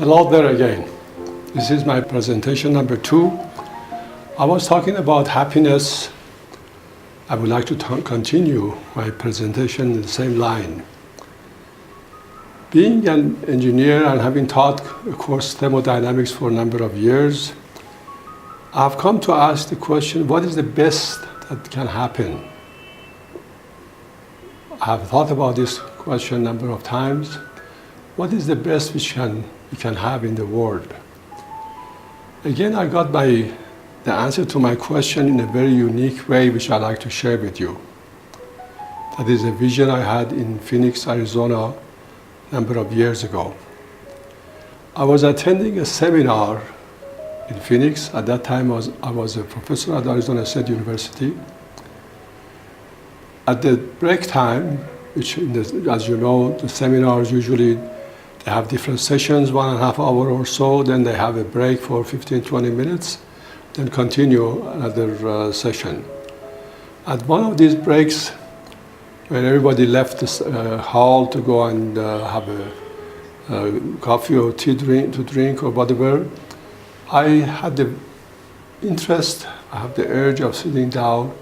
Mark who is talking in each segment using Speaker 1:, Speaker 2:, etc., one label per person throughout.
Speaker 1: Hello there again. This is my presentation number 2. I was talking about happiness. I would like to continue my presentation in the same line. Being an engineer and having taught a course thermodynamics for a number of years, I've come to ask the question, what is the best that can happen? I have thought about this question a number of times. What is the best we can have in the world? Again, I got the answer to my question in a very unique way, which I'd like to share with you. That is a vision I had in Phoenix, Arizona, a number of years ago. I was attending a seminar in Phoenix. At that time, I was a professor at Arizona State University. At the break time, which as you know, the seminars usually they have different sessions, 1.5 hours or so, then they have a break for 15-20 minutes, then continue another session. At one of these breaks, when everybody left the hall to go and have a coffee or tea to drink or whatever, I had the interest, I had the urge of sitting down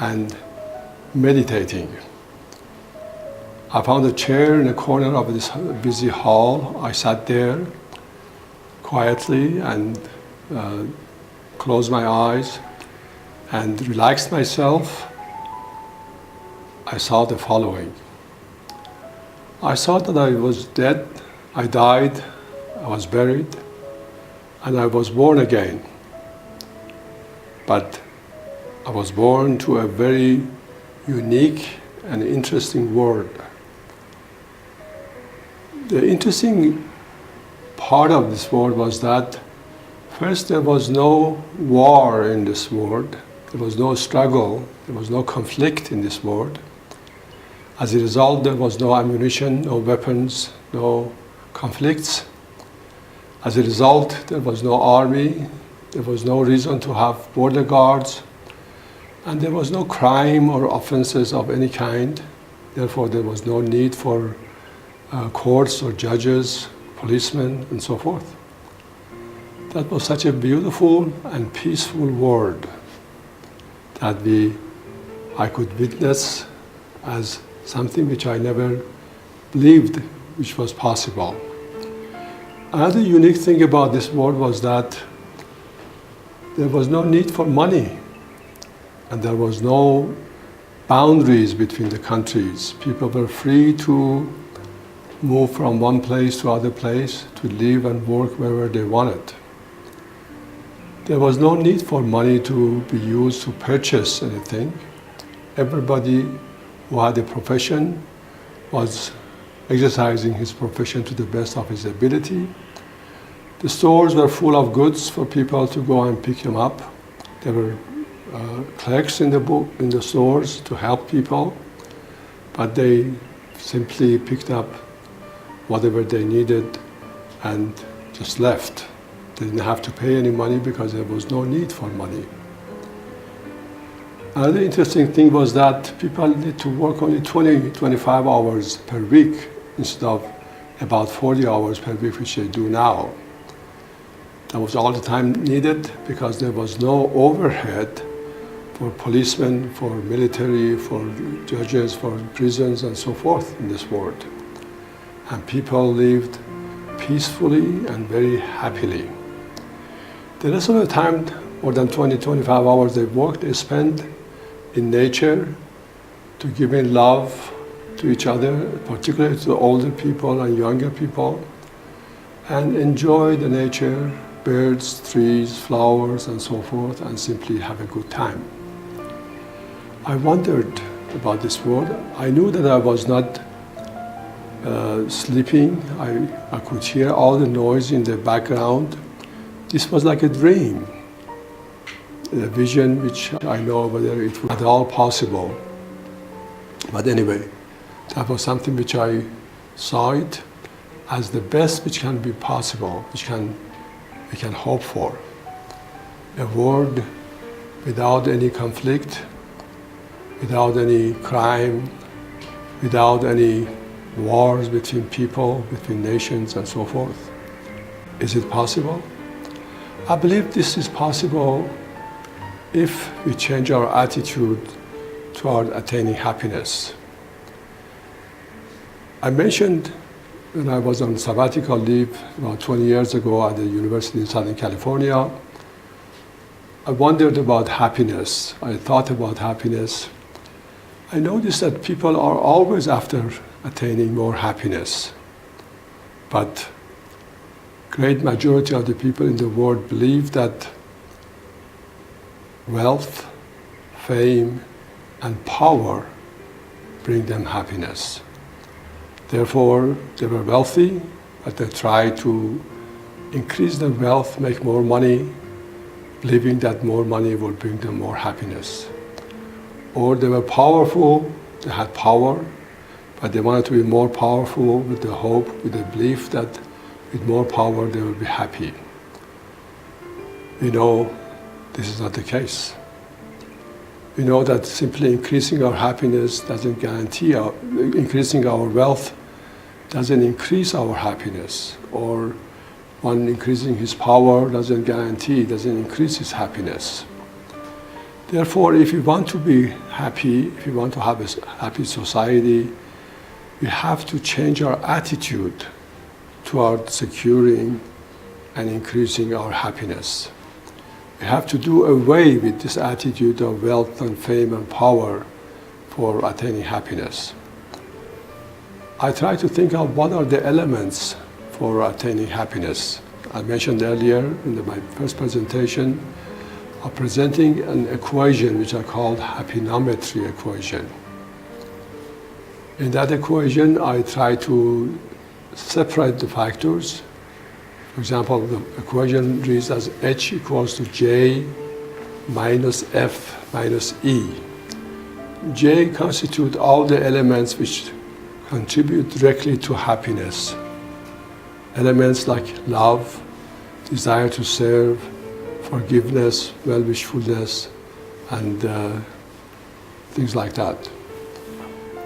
Speaker 1: and meditating. I found a chair in a corner of this busy hall. I sat there quietly and closed my eyes and relaxed myself. I saw the following. I saw that I was dead, I died, I was buried, and I was born again. But I was born to a very unique and interesting world. The interesting part of this world was that first there was no war in this world, there was no struggle, there was no conflict in this world. As a result, there was no ammunition, no weapons, no conflicts. As a result, there was no army, there was no reason to have border guards, and there was no crime or offenses of any kind. Therefore, there was no need for courts or judges, policemen, and so forth. That was such a beautiful and peaceful world that I could witness as something which I never believed which was possible. Another unique thing about this world was that there was no need for money, and there was no boundaries between the countries. People were free to move from one place to other place, to live and work wherever they wanted. There was no need for money to be used to purchase anything. Everybody who had a profession was exercising his profession to the best of his ability. The stores were full of goods for people to go and pick them up. There were clerks in the stores to help people, but they simply picked up whatever they needed and just left. They didn't have to pay any money because there was no need for money. Another interesting thing was that people need to work only 20-25 hours per week instead of about 40 hours per week, which they do now. That was all the time needed because there was no overhead for policemen, for military, for judges, for prisons, and so forth in this world. And people lived peacefully and very happily. The rest of the time, more than 20-25 hours they worked, they spent in nature to give in love to each other, particularly to older people and younger people, and enjoy the nature, birds, trees, flowers, and so forth, and simply have a good time. I wondered about this world. I knew that I was not sleeping. I could hear all the noise in the background. This was like a dream, a vision which I know whether it was at all possible. But anyway, that was something which I saw it as the best which can be possible, which we can hope for. A world without any conflict, without any crime, without any wars between people, between nations, and so forth. Is it possible? I believe this is possible if we change our attitude toward attaining happiness. I mentioned when I was on sabbatical leave about 20 years ago at the University in Southern California, I wondered about happiness. I thought about happiness. I noticed that people are always after attaining more happiness. But great majority of the people in the world believe that wealth, fame, and power bring them happiness. Therefore, they were wealthy, but they try to increase their wealth, make more money, believing that more money will bring them more happiness. Or they were powerful, they had power, but they wanted to be more powerful with the hope, with the belief that with more power they will be happy. We know this is not the case. We know that simply increasing our happiness doesn't guarantee increasing our wealth doesn't increase our happiness, or one increasing his power doesn't increase his happiness. Therefore, if we want to be happy, if we want to have a happy society, we have to change our attitude toward securing and increasing our happiness. We have to do away with this attitude of wealth and fame and power for attaining happiness. I try to think of what are the elements for attaining happiness. I mentioned earlier in my first presentation of presenting an equation which I called happinometry equation. In that equation, I try to separate the factors. For example, the equation reads as H equals to J minus F minus E. J constitutes all the elements which contribute directly to happiness. Elements like love, desire to serve, forgiveness, well-wishfulness, and things like that.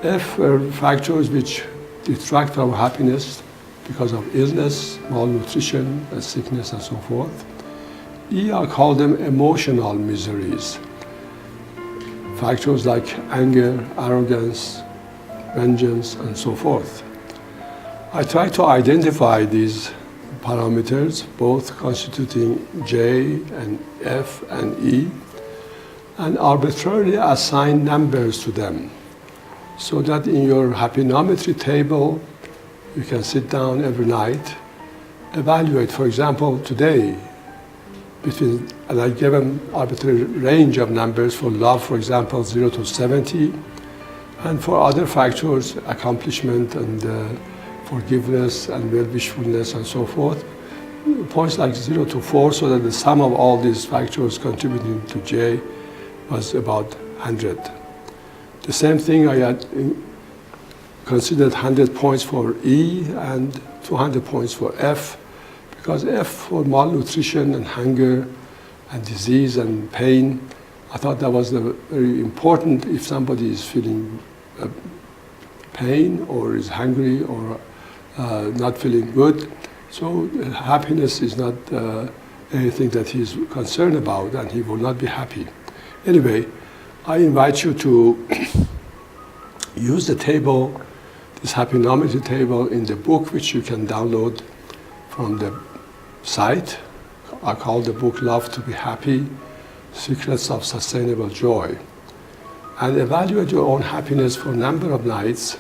Speaker 1: F are factors which detract our happiness because of illness, malnutrition, and sickness, and so forth. E, I call them emotional miseries. Factors like anger, arrogance, vengeance, and so forth. I try to identify these parameters, both constituting J and F and E, and arbitrarily assign numbers to them, so that in your happinometry table, you can sit down every night, evaluate, for example, today, and I gave an arbitrary range of numbers for love, for example, 0 to 70, and for other factors, accomplishment and forgiveness and well-wishfulness and so forth, points like 0 to 4, so that the sum of all these factors contributing to J was about 100. The same thing, I had considered 100 points for E and 200 points for F, because F for malnutrition and hunger and disease and pain, I thought that was very important. If somebody is feeling pain or is hungry or not feeling good, so happiness is not anything that he's concerned about, and he will not be happy. Anyway, I invite you to use the table, this happinometry table, in the book which you can download from the site. I call the book Love to be Happy, Secrets of Sustainable Joy. And evaluate your own happiness for a number of nights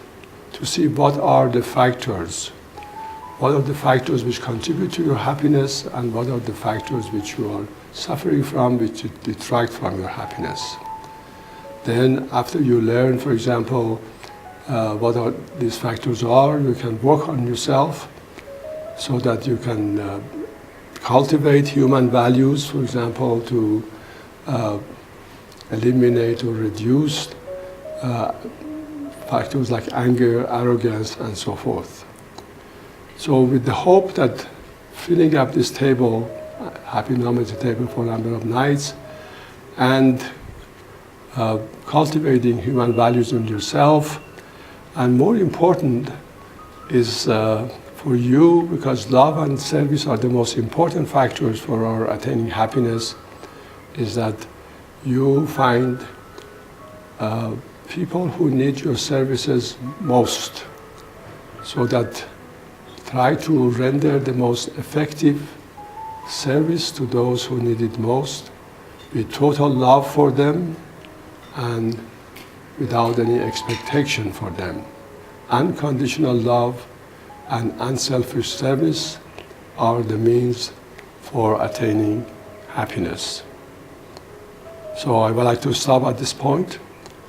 Speaker 1: to see what are the factors. What are the factors which contribute to your happiness, and what are the factors which you are suffering from, which detract from your happiness. Then after you learn, for example, what are these factors are, you can work on yourself so that you can cultivate human values, for example, to eliminate or reduce factors like anger, arrogance, and so forth. So with the hope that filling up this table, happinometry table, for a number of nights, and cultivating human values in yourself, and more important is for you, because love and service are the most important factors for our attaining happiness, is that you find people who need your services most, so that try to render the most effective service to those who need it most, with total love for them and without any expectation for them. Unconditional love and unselfish service are the means for attaining happiness. So I would like to stop at this point.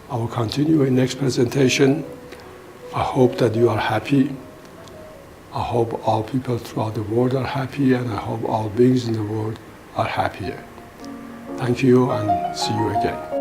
Speaker 1: I will continue in next presentation. I hope that you are happy. I hope all people throughout the world are happy, and I hope all beings in the world are happier. Thank you, and see you again.